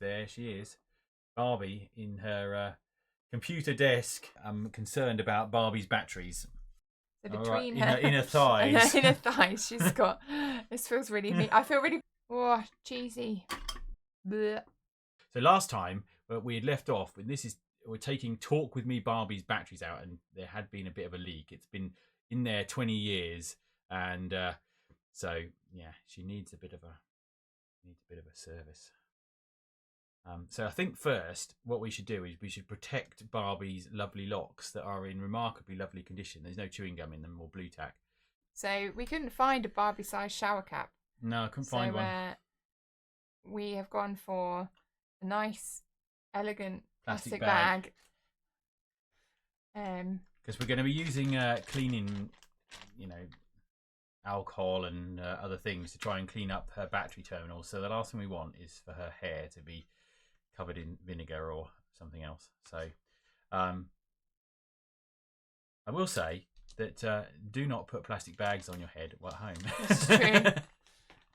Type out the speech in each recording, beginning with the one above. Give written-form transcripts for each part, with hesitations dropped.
there she is, Barbie in her computer desk. I'm concerned about Barbie's batteries. So between her inner thighs. inner thighs, she's got. This feels really neat. I feel really cheesy. Blech. So last time we had left off, and we're taking Talk With Me Barbie's batteries out, and there had been a bit of a leak. It's been in there 20 years, and so yeah, she needs a bit of a service. So I think first what we should do is we should protect Barbie's lovely locks that are in remarkably lovely condition. There's no chewing gum in them or blue tack. So we couldn't find a Barbie-sized shower cap. No, I couldn't find one. We have gone for a nice, elegant plastic bag. Because we're going to be using cleaning, alcohol and other things to try and clean up her battery terminal. So the last thing we want is for her hair to be covered in vinegar or something else. So I will say that do not put plastic bags on your head while at home. That's true.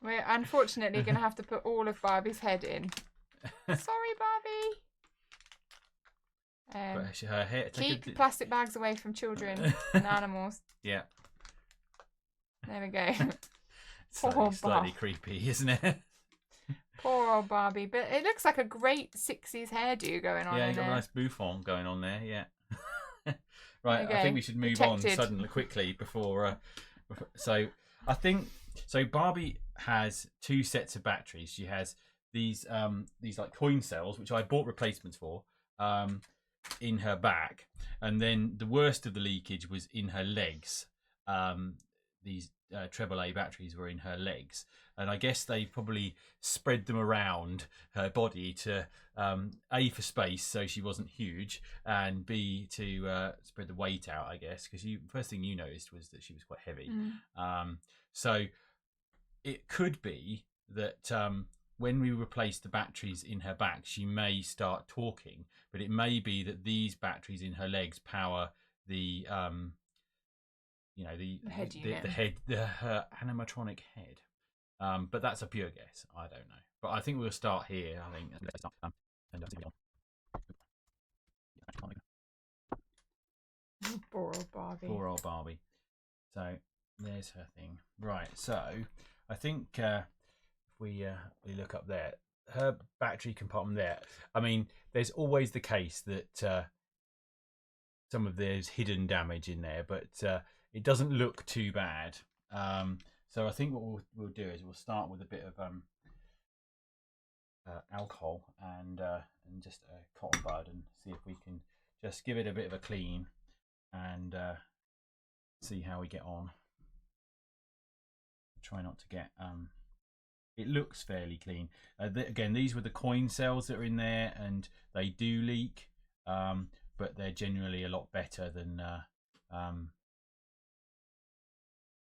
We're unfortunately going to have to put all of Barbie's head in. Sorry, Barbie. Her hair, keep plastic bags away from children and animals. Yeah. There we go. Slightly creepy, isn't it? Poor old Barbie. But it looks like a great 60s hairdo going on. Yeah, you got a nice bouffant going on there, yeah. Right, I think we should move on quickly before. So I think Barbie has two sets of batteries. She has these like coin cells, which I bought replacements for, in her back, and then the worst of the leakage was in her legs. These AAA batteries were in her legs, and I guess they probably spread them around her body to A, for space so she wasn't huge, and B, to spread the weight out, I guess, because first thing you noticed was that she was quite heavy. So it could be that when we replace the batteries in her back, she may start talking, but it may be that these batteries in her legs power the her animatronic head. But that's a pure guess. I don't know. But I think we'll start here. I think. Poor old Barbie. Poor old Barbie. So there's her thing. Right. So I think if we look up there, her battery compartment there. I mean, there's always the case that some of there's hidden damage in there, but it doesn't look too bad. So I think what we'll do is we'll start with a bit of alcohol and just a cotton bud and see if we can just give it a bit of a clean and see how we get on. Try not to get it looks fairly clean. Again, these were the coin cells that are in there, and they do leak, but they're generally a lot better than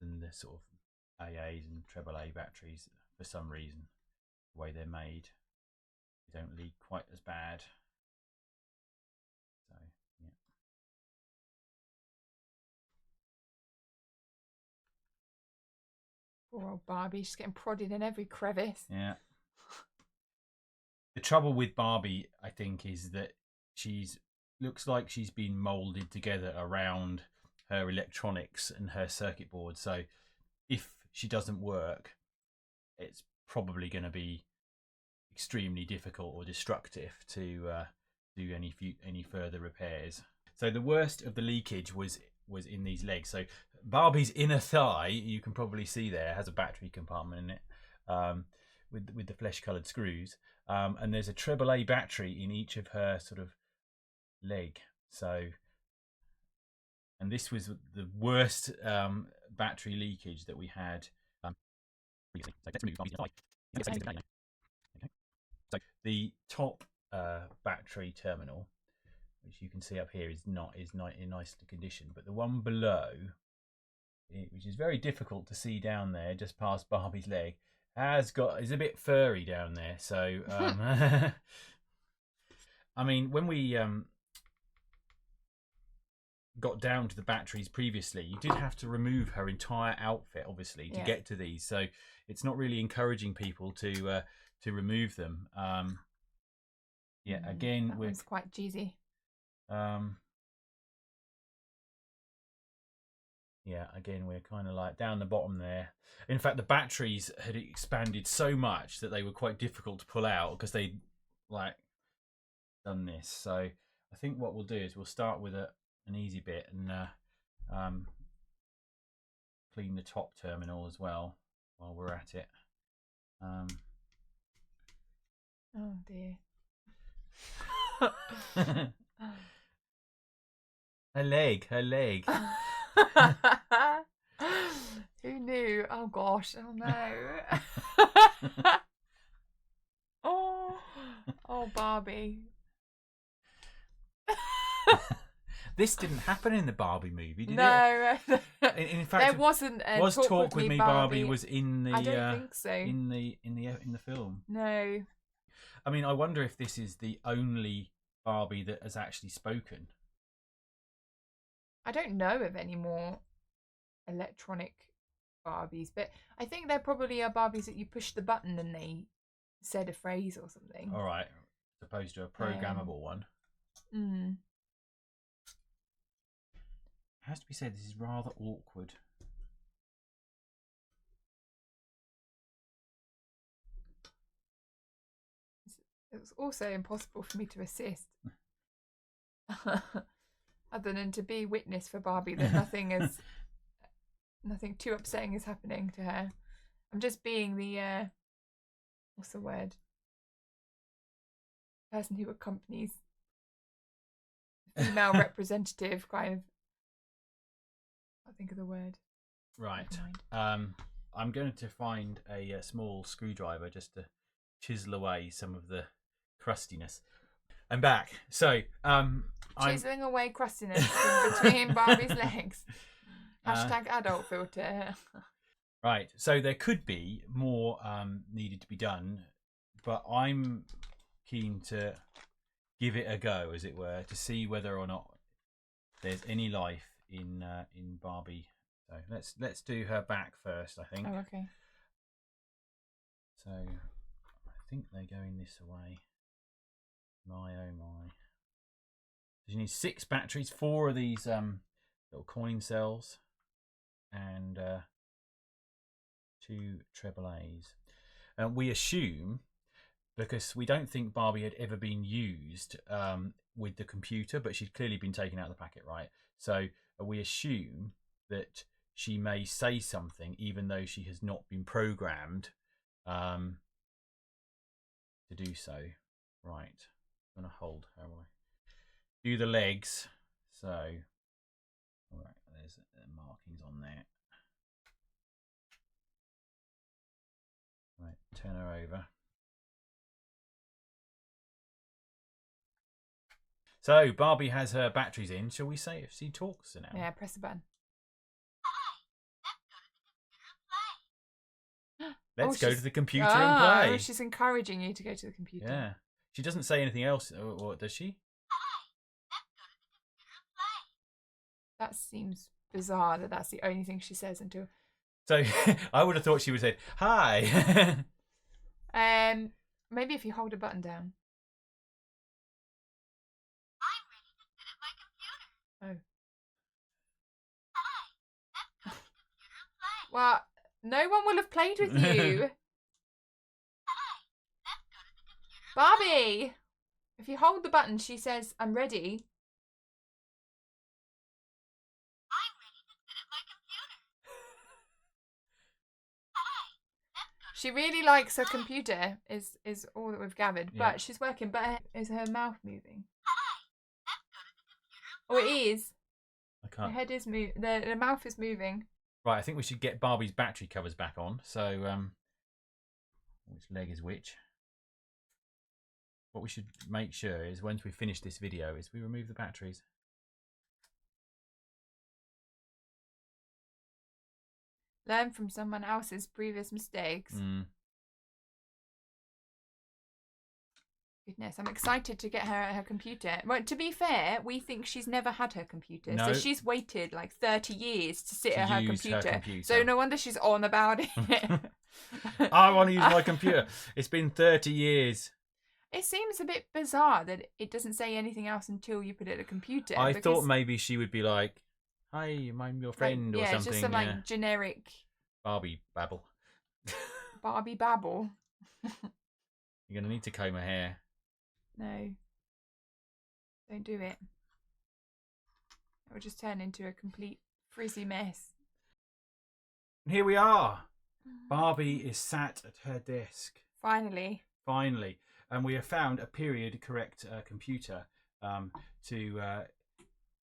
the sort of AAs and AAA batteries. For some reason, the way they're made, they don't leak quite as bad. So yeah. Poor old Barbie, she's getting prodded in every crevice. Yeah. The trouble with Barbie, I think, is that looks like she's been molded together around her electronics and her circuit board. So if she doesn't work, it's probably going to be extremely difficult or destructive to do any further repairs. So the worst of the leakage was in these legs. So Barbie's inner thigh, you can probably see there, has a battery compartment in it, with the flesh-coloured screws, and there's a AAA battery in each of her sort of leg. So, and this was the worst battery leakage that we had previously. So let's remove Barbie's thigh. Okay. So the top battery terminal, which you can see up here, is not in nice condition, but the one below, which is very difficult to see down there, just past Barbie's leg, is a bit furry down there. So I mean, when we got down to the batteries previously, you did have to remove her entire outfit, obviously, to get to these. So it's not really encouraging people to remove them. Yeah, again, that one's quite cheesy. Yeah, again, we're kind of like down the bottom there. In fact, the batteries had expanded so much that they were quite difficult to pull out because they'd like done this. So I think what we'll do is we'll start with an easy bit and clean the top terminal as well while we're at it. Oh dear. Her leg. Who knew? Oh gosh. Oh no. oh Barbie. This didn't happen in the Barbie movie, did it? No. In fact, there wasn't. Was Talk With Me Barbie was in the? I don't think so. In the film. No. I mean, I wonder if this is the only Barbie that has actually spoken. I don't know of any more electronic Barbies, but I think there probably are Barbies that you push the button and they said a phrase or something. All right, as opposed to a programmable one. It has to be said, this is rather awkward. It's also impossible for me to assist. Other than to be witness for Barbie that nothing too upsetting is happening to her. I'm just being the what's the word? Person who accompanies the female representative, kind of. I think of the word. Right. I'm going to find a small screwdriver just to chisel away some of the crustiness. I'm back. So chiseling away crustiness between Barbie's legs. Hashtag adult filter. Right. So there could be more needed to be done, but I'm keen to give it a go, as it were, to see whether or not there's any life in Barbie. So let's do her back first, I think. Oh, okay. So I think they're going this way. My oh my. You need 6 batteries, 4 of these little coin cells, and 2 AAAs. And we assume, because we don't think Barbie had ever been used with the computer, but she's clearly been taken out of the packet, right? So we assume that she may say something even though she has not been programmed to do so. Right. I'm going to hold her. Do the legs. So, all right, there's markings on there. Right, turn her over. So Barbie has her batteries in. Shall we say if she talks now? Yeah, press the button. Let's go to the computer and play. She's encouraging you to go to the computer. Yeah. She doesn't say anything else, or does she? That seems bizarre that that's the only thing she says until... So I would have thought she would say, hi. Maybe if you hold a button down. I'm ready to sit at my computer. Oh. Hi, let's go to the computer and play. Well, no one will have played with you. Hi, let's go to the computer and Barbie! If you hold the button, she says, I'm ready. I'm ready to sit at my computer. Hi, let's go to She really likes her computer, is all that we've gathered. Yeah. But she's working, but is her mouth moving? Hi, let's go to the computer and Oh, it is. I The can't. head is moving. The mouth is moving. Right, I think we should get Barbie's battery covers back on. So, which leg is which? What we should make sure is once we finish this video is we remove the batteries. Learn from someone else's previous mistakes. Goodness, I'm excited to get her at her computer. Well, to be fair, we think she's never had her computer. No. So she's waited like 30 years to sit at her use her computer. computer. So no wonder she's on about it. I want to use my computer. It's been 30 years. It seems a bit bizarre that it doesn't say anything else until you put it in a computer. I thought maybe she would be like, "Hi, I'm your friend," or yeah, something. Just some like generic Barbie babble. Barbie babble. You're gonna need to comb her hair. No, don't do it. It will just turn into a complete frizzy mess. And here we are. Barbie is sat at her desk. Finally. And we have found a period correct computer to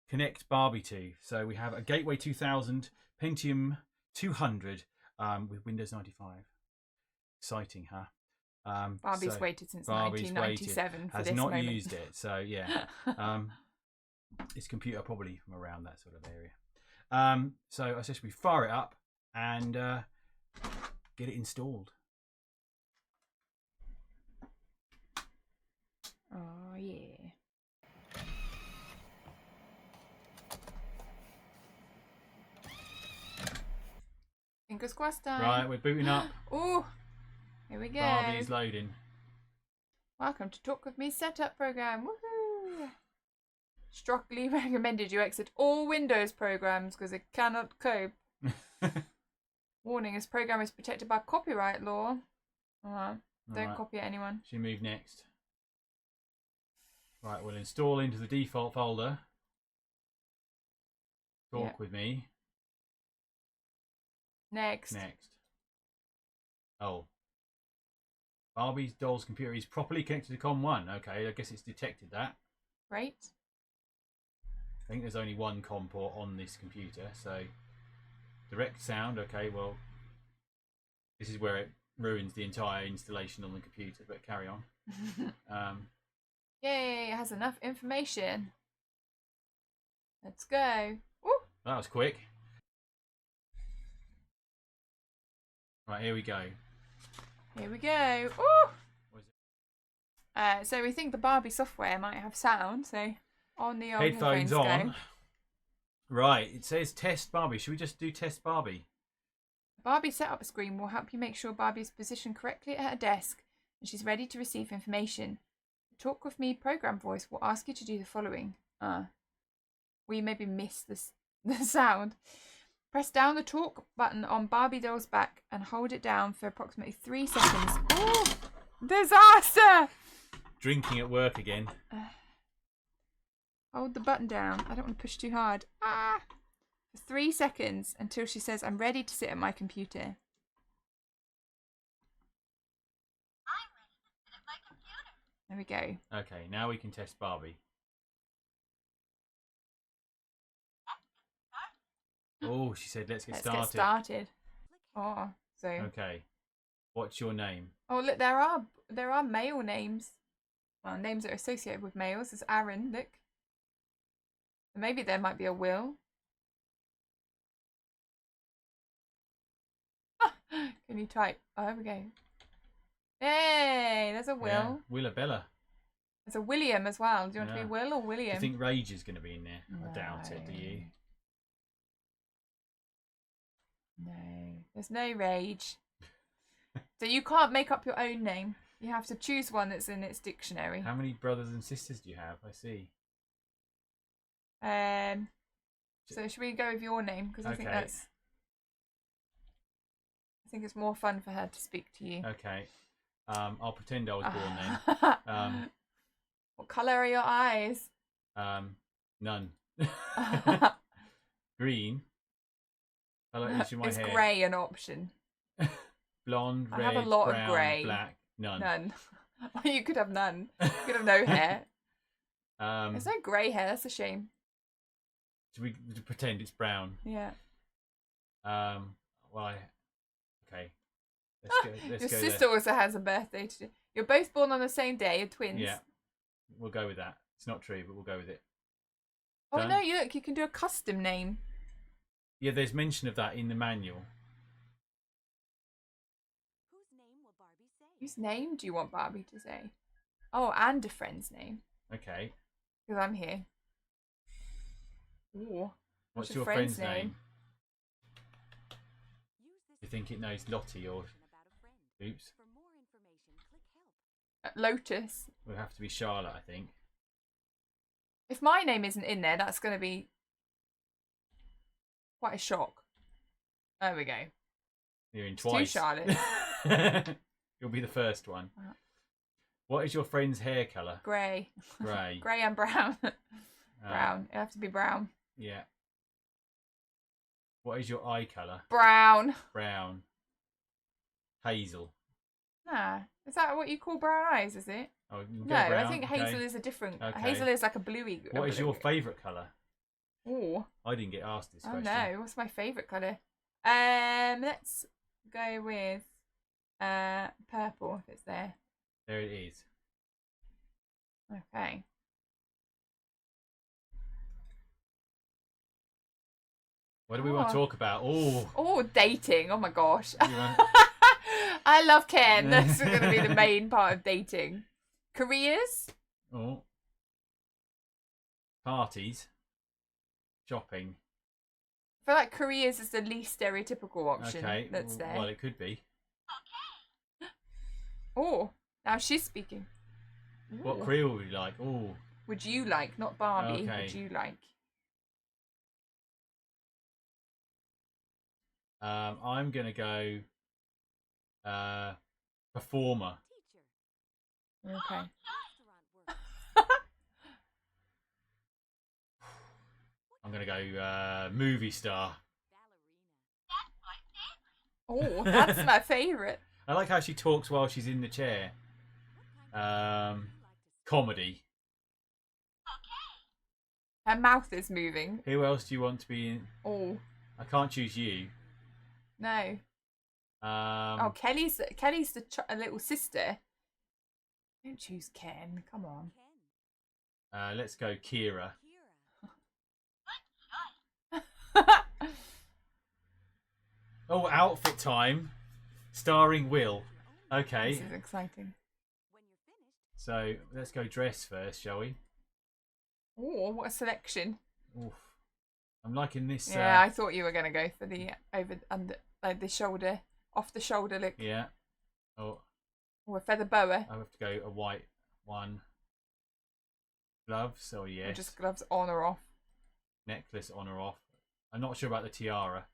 connect Barbie to. So we have a Gateway 2000 Pentium 200 with Windows 95. Exciting, huh? Barbie's waited since 1997 for has this not moment. used it. So yeah, this computer probably from around that sort of area. So I suggest we fire it up and get it installed. Oh yeah. Fingers crossed time. Right, we're booting up. Oh, here we go. Barbie's loading. Welcome to Talk With Me setup program. Woohoo! Strongly recommended you exit all Windows programs because it cannot cope. Warning: this program is protected by copyright law. Don't copy it, anyone. She moved next. Right, we'll install into the default folder. Talk with me. Next. Oh. Barbie's doll's computer is properly connected to COM1. Okay, I guess it's detected that. Right. I think there's only one COM port on this computer, so direct sound. Okay, well, this is where it ruins the entire installation on the computer, but carry on. Yay, it has enough information. Let's go. Woo! That was quick. Right, here we go. Here we go. Ooh! So we think the Barbie software might have sound, so on the old headphones on. go. Right, it says test Barbie. Should we just do test Barbie? Barbie setup screen will help you make sure Barbie is positioned correctly at her desk and she's ready to receive information. The Talk With Me program voice will ask you to do the following. We maybe missed the sound. Press down the talk button on Barbie doll's back and hold it down for approximately 3 seconds. Oh, disaster! Drinking at work again. Hold the button down. I don't want to push too hard. For 3 seconds until she says, I'm ready to sit at my computer. I'm ready to sit at my computer. There we go. Okay, now we can test Barbie. Oh, she said, let's get started. Oh, so. Okay. What's your name? Oh, look, there are male names. Well, names that are associated with males. There's Aaron, look. Maybe there might be a Will. Can you type? Oh, there we go. Hey, there's a Will. Yeah, Willabella. There's a William as well. Do you want to be Will or William? Do you think Rage is going to be in there? No. I doubt it, do you? No, there's no Rage. So you can't make up your own name. You have to choose one that's in its dictionary. How many brothers and sisters do you have? I see. So should we go with your name? Because I think that's. I think it's more fun for her to speak to you. Okay. I'll pretend I was born then. What colour are your eyes? None. Green. Colour is my hair. Is grey an option? Blonde, red, I have a lot brown, of grey. black. None. None. You could have none. You could have no hair. There's no grey hair. That's a shame. Should we pretend it's brown? Yeah. Well, okay. Let's Your go sister there. also has a birthday today. You're both born on the same day. You're twins. Yeah. We'll go with that. It's not true, but we'll go with it. Oh Done? no! You can do a custom name. Yeah, there's mention of that in the manual. Whose name will Barbie say? Whose name do you want Barbie to say? Oh, and a friend's name. Okay. Because I'm here. Ooh. What's your your friend's friend's name? name? Use this You think it knows Lottie or... information about a friend. Oops. For more information, click help. Lotus. Will have to be Charlotte, I think. If my name isn't in there, that's going to be quite a shock. There we go. You're in It's twice. 2 Charlottes. You'll be the first one. Uh-huh. What is your friend's hair colour? Grey. Grey. Grey and brown. Brown. It have to be brown. Yeah. What is your eye colour? Brown. Brown. Hazel. Ah, is that what you call brown eyes? Is it? Oh, you can No, go brown. I think Okay. hazel is a different. Okay. Hazel is like a bluey. What is your favourite colour? Oh. I didn't get asked this question. Oh no, what's my favourite colour? Let's go with purple if it's there. There it is. Okay. What do we want to talk about? Oh, dating. Oh my gosh. You want- I love Ken. That's going to be the main part of dating. Careers? Oh. Parties. Shopping. I feel like careers is the least stereotypical option that's there. Well, it could be. Oh, now she's speaking. What Ooh. career would we like? Oh. Would you like? Not Barbie. Okay. Would you like? I'm gonna go performer. Okay. I'm gonna go movie star. Oh, that's my favourite. I like how she talks while she's in the chair. Comedy. Her mouth is moving. Who else do you want to be in? Oh, I can't choose you. no. Oh, Kelly's the little sister. Don't choose Ken. Come on. Let's go Kira. Oh, outfit time. Starring Will. Okay. This is exciting. So let's go dress first, shall we? Oh, what a selection. Oof. I'm liking this. Yeah, I thought you were going to go for the the shoulder, off the shoulder look. Yeah. Oh, Or a feather boa. I have to go a white one. Gloves, oh yes. Or just gloves on or off. Necklace on or off. I'm not sure about the tiara.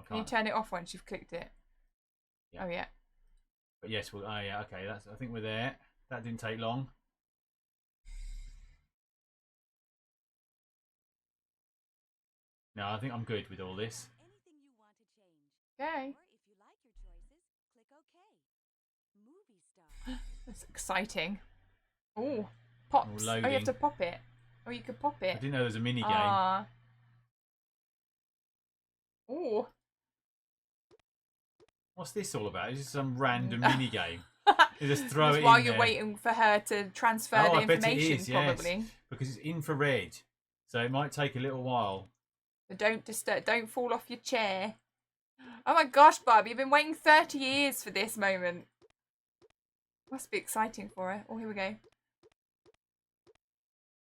Can you turn it off once you've clicked it? Yeah. Oh yeah. But yes, well, oh yeah, okay. I think we're there. That didn't take long. No, I think I'm good with all this. Okay. That's exciting. Oh, pops. Oh, you loading. have to pop it. Oh, you could pop I it. didn't know there was a mini game. Ah. Oh. What's this all about? Is this some random mini game? You just throw Just it while in you're there. waiting for her to transfer Oh, the I bet it information, is, yes. probably. Because it's infrared, so it might take a little while. But don't disturb. Don't fall off your chair. Oh my gosh, Barbie! You've been waiting 30 years for this moment. Must be exciting for her. Oh, here we go.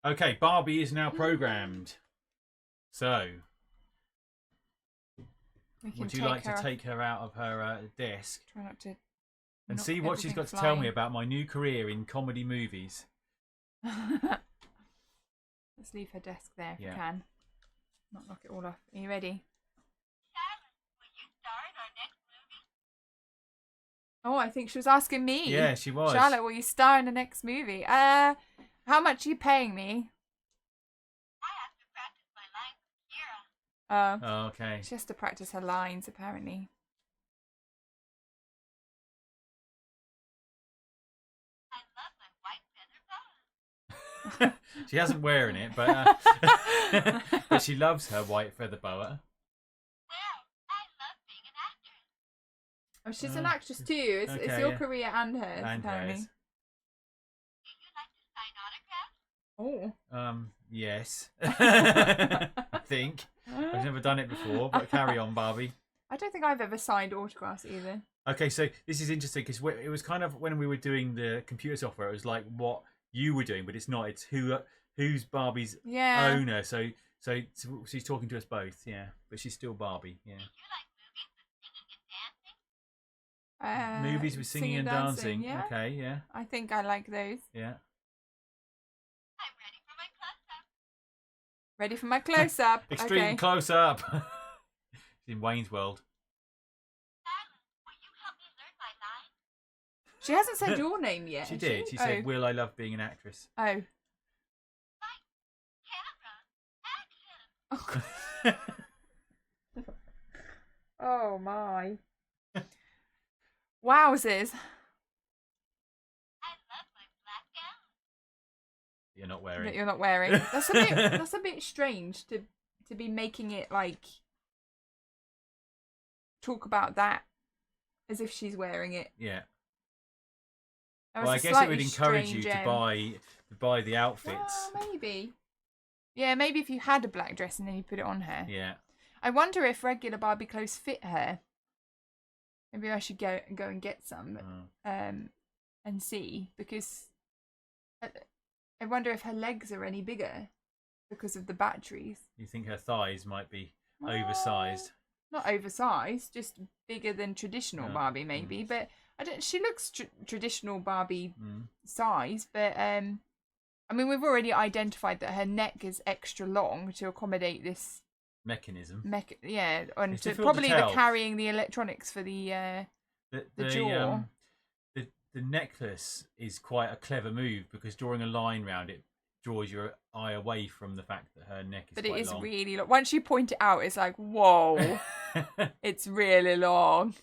Okay, Barbie is now programmed. So, We can would you take like her to off. take her out of her desk Try not to. and knock see what she's everything got to tell me flying. about my new career in comedy movies? Let's leave her desk there if Yeah. we can. Not knock it all off. Are you ready? Oh, I think she was asking me. Yeah, she was. Charlotte, will you star in the next movie? How much are you paying me? Oh, okay. She has to practice her lines, apparently. She hasn't wearing it, but but she loves her white feather boa. Oh, she's an actress too. It's okay, your yeah. career and hers, And apparently. hers. Oh. Yes. I think. I've never done it before, but carry on, Barbie. I don't think I've ever signed autographs either. Okay, so this is interesting because it was kind of when we were doing the computer software, it was like what you were doing, but it's not. It's who's Barbie's Yeah. owner. So she's talking to us both, yeah. But she's still Barbie, yeah. Movies with singing and dancing. Yeah. Okay, yeah. I think I like those. Yeah. I'm ready for my close-up. Ready for my close-up. Extreme Okay. close-up. In Wayne's World. Silence, will you help me learn my lines? She hasn't said your name yet. She has did. She said, "Will I love being an actress?" Oh. Camera, action. Oh my. Wowzers. I love my black gown. You're not That wearing. you're not wearing. That's a bit strange to be making it like talk about that as if she's wearing it. Yeah. That Well, I was a guess it would slightly encourage you strange, to buy the outfits. Well, maybe. Yeah, maybe if you had a black dress and then you put it on her. Yeah. I wonder if regular Barbie clothes fit her. Maybe I should go and get some, and see, because I wonder if her legs are any bigger because of the batteries. You think her thighs might be oversized? Not oversized, just bigger than traditional Oh, Barbie, maybe. But I don't. She looks traditional Barbie Mm. size, but I mean, we've already identified that her neck is extra long to accommodate this Mechanism. yeah, and It's to difficult to probably tell. the carrying the electronics for the jaw. The necklace is quite a clever move because drawing a line around it draws your eye away from the fact that her neck is But quite it is long. really long. Once you point it out, it's like, whoa, it's really long.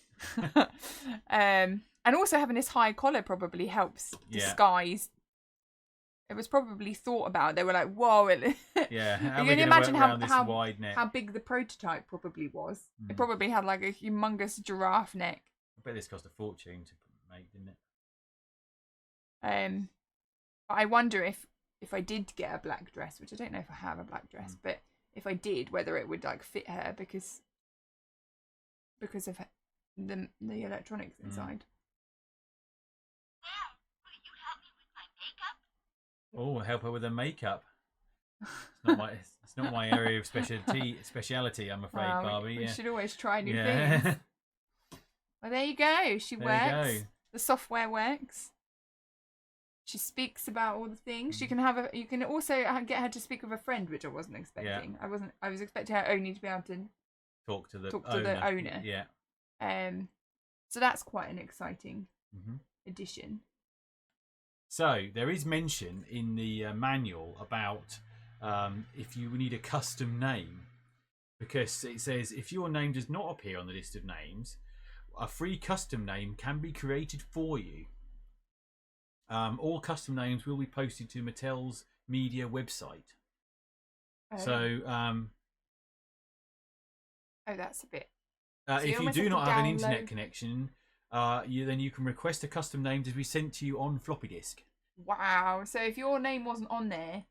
And also having this high collar probably helps Yeah. disguise. It was probably thought about. They were like, whoa. Yeah. How You are we can gonna imagine work around this how wide neck? how big the prototype probably was. It Mm. probably had like a humongous giraffe neck. I bet this cost a fortune to make, didn't it? But I wonder if I did get a black dress, which I don't know if I have a black dress, but if I did, whether it would like fit her because of the electronics inside. Dad, will you help me with my makeup? Oh, help her with her makeup. It's not my area of speciality. I'm afraid, Wow, Barbie. we Yeah. should always try new Yeah. things. Well, there you go. She There you works. go. The software works. She speaks about all the things. You can You can also get her to speak with a friend, which I wasn't expecting. I was expecting her only to be able to Talk to the owner. Yeah. So that's quite an exciting Hmm. addition. So there is mention in the manual about if you need a custom name, because it says if your name does not appear on the list of names, a free custom name can be created for you. All custom names will be posted to Mattel's media website. So that's a bit. if you almost do have to not have an internet download- connection, then you can request a custom name to be sent to you on floppy disk. Wow. So if your name wasn't on there,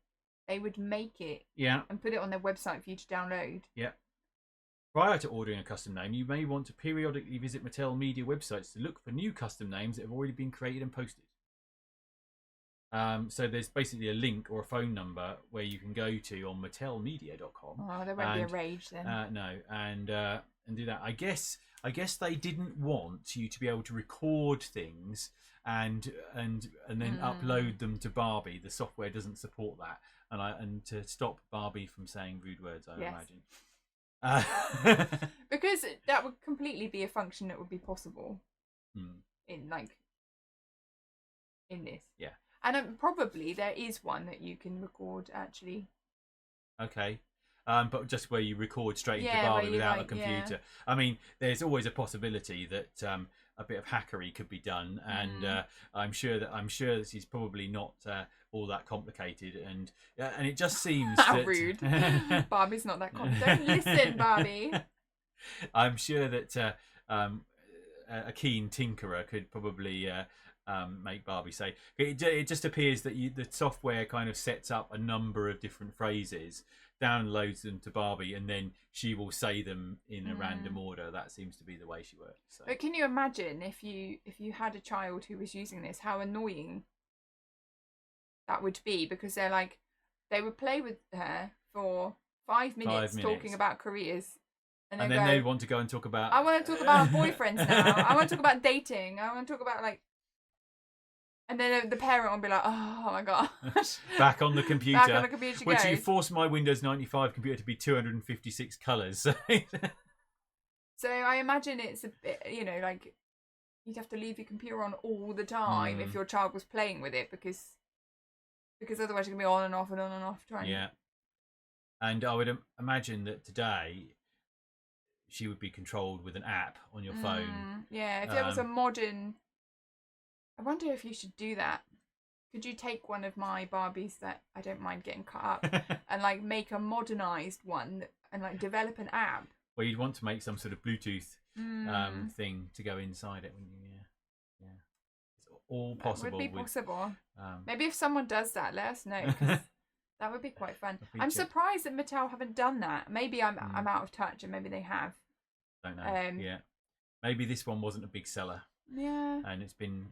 they would make it Yeah. and put it on their website for you to download. Yeah. Prior to ordering a custom name, you may want to periodically visit Mattel media websites to look for new custom names that have already been created and posted. So there's basically a link or a phone number where you can go to on mattelmedia.com. Oh, there won't be a rage then. No, and do that. I guess they didn't want you to be able to record things and then upload them to Barbie. The software doesn't support that, and to stop Barbie from saying rude words, I imagine. Because that would completely be a function that would be possible in this. Yeah. And probably there is one that you can record actually. Okay. But just where you record straight into Barbie without a computer. Yeah. I mean, there's always a possibility that a bit of hackery could be done, and I'm sure this is probably not all that complicated, and it just seems that rude. Barbie's not that complicated. Don't listen, Barbie. I'm sure that a keen tinkerer could probably make Barbie say. It just appears that the software kind of sets up a number of different phrases, downloads them to Barbie, and then she will say them in a random order. That seems to be the way she works. So. But can you imagine if you had a child who was using this, how annoying that would be? Because they would play with her for 5 minutes. Talking about careers, And And then they want to go and talk about. I want to talk about boyfriends now. I want to talk about dating. I want to talk about like. And then the parent will be like, "Oh my gosh, Back on the computer. Back on the computer she Which you goes. forced my Windows 95 computer to be 256 colours. So I imagine it's a bit, you know, like you'd have to leave your computer on all the time if your child was playing with it because otherwise you're gonna be on and off and on and off trying. Yeah. And I would imagine that today she would be controlled with an app on your phone. Yeah, if there was a modern. I wonder if you should do that. Could you take one of my Barbies that I don't mind getting cut up and like make a modernized one and like develop an app? Well, you'd want to make some sort of Bluetooth thing to go inside it, wouldn't you? Yeah. It's all possible. That would be possible. Maybe if someone does that, let us know. 'Cause that would be quite fun. I'm surprised that Mattel haven't done that. Maybe I'm out of touch, and maybe they have. Don't know. Yeah. Maybe this one wasn't a big seller. Yeah. And it's been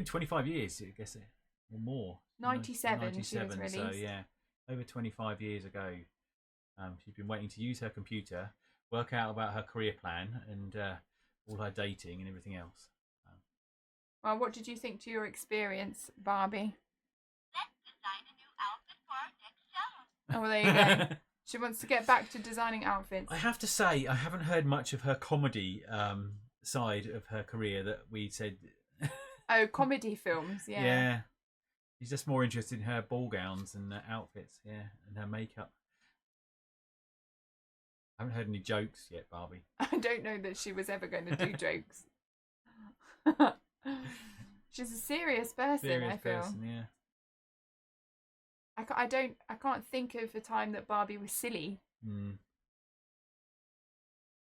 25 years, I guess, or more. 97 she was released. So yeah, over 25 years ago. She's been waiting to use her computer, work out about her career plan, and all her dating and everything else. Well, what did you think to your experience, Barbie? Let's design a new outfit for our next show. Oh, well, there you go. She wants to get back to designing outfits. I have to say, I haven't heard much of her comedy side of her career that we said. Oh, comedy films, yeah. Yeah. She's just more interested in her ball gowns and outfits, yeah, and her makeup. I haven't heard any jokes yet, Barbie. I don't know that she was ever going to do jokes. She's a serious person, I feel. Yeah. I can't think of a time that Barbie was silly.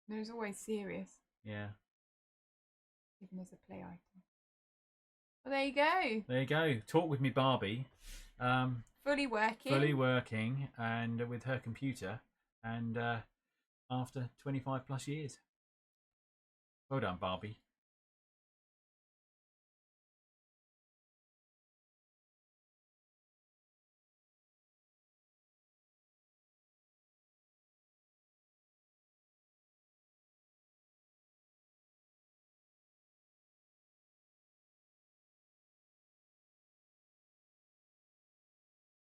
It was always serious. Yeah. Even as a play item. Well, there you go. There you go. Talk With Me Barbie. Fully working. Fully working, and with her computer, and after 25 plus years. Well done, Barbie.